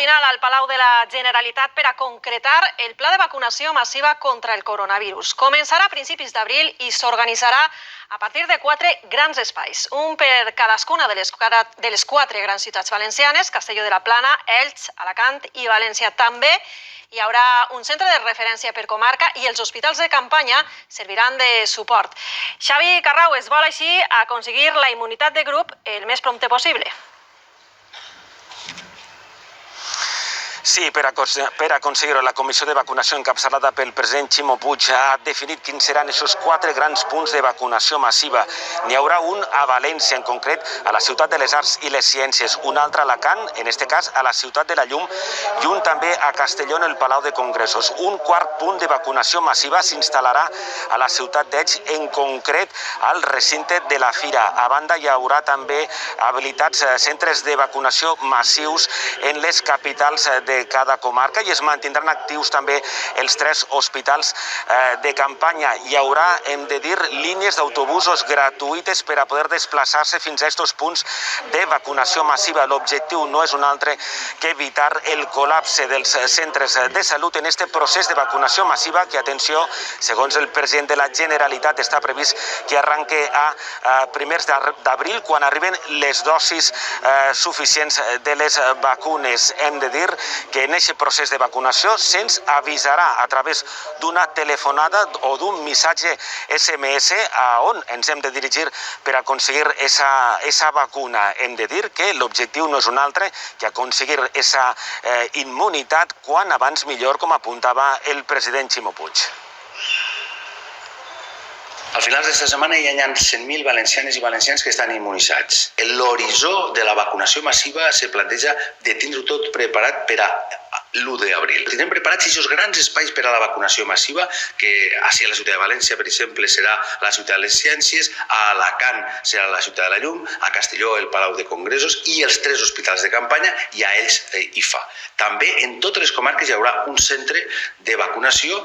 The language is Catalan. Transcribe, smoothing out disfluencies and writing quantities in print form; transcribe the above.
matinal al Palau de la Generalitat per a concretar el pla de vacunació massiva contra el coronavirus. Començarà a principis d'abril i s'organitzarà a partir de 4 grans espais, un per cadascuna de les 4 grans ciutats valencianes, Castelló de la Plana, Elx, Alacant i València. També hi haurà un centre de referència per comarca i els hospitals de campanya serviran de suport. Xavi Carrau es vol així aconseguir la immunitat de grup el més prompte possible. Sí, per aconseguir-ho, la comissió de vacunació encapçalada pel president Ximo Puig ha definit quins seran aquests 4 grans punts de vacunació massiva. N'hi haurà un a València, en concret, a la ciutat de les Arts i les Ciències, un altre a Alacant, en aquest cas a la ciutat de la Llum, i un també a Castelló, en el Palau de Congressos. Un quart punt de vacunació massiva s'instal·larà a la ciutat d'Elx, en concret al recinte de la Fira. A banda, hi haurà també habilitats centres de vacunació massius en les capitals de cada comarca i es mantindran actius també els 3 hospitals de campanya. Hi haurà, hem de dir, línies d'autobusos gratuïtes per a poder desplaçar-se fins a aquests punts de vacunació massiva. L'objectiu no és un altre que evitar el col·lapse dels centres de salut en aquest procés de vacunació massiva que, atenció, segons el president de la Generalitat, està previst que arranque a primers d'abril, quan arriben les dosis suficients de les vacunes. Hem de dir que en aquest procés de vacunació se'ns avisarà a través d'una telefonada o d'un missatge SMS a on ens hem de dirigir per aconseguir aquesta vacuna. Hem de dir que l'objectiu no és un altre que aconseguir aquesta immunitat quan abans millor, com apuntava el president Ximo Puig. Al final d'esta setmana hi ha 100.000 valencianes i valencians que estan immunitzats. L'horitzó de la vacunació massiva se planteja de tindre-ho tot preparat per a l'1 d'abril. Tindrem preparats aquests grans espais per a la vacunació massiva, que així a la ciutat de València, per exemple, serà la ciutat de les Ciències, a Alacant serà la ciutat de la Llum, a Castelló el Palau de Congressos i els 3 hospitals de campanya i a Elx i Fa. També en totes les comarques hi haurà un centre de vacunació.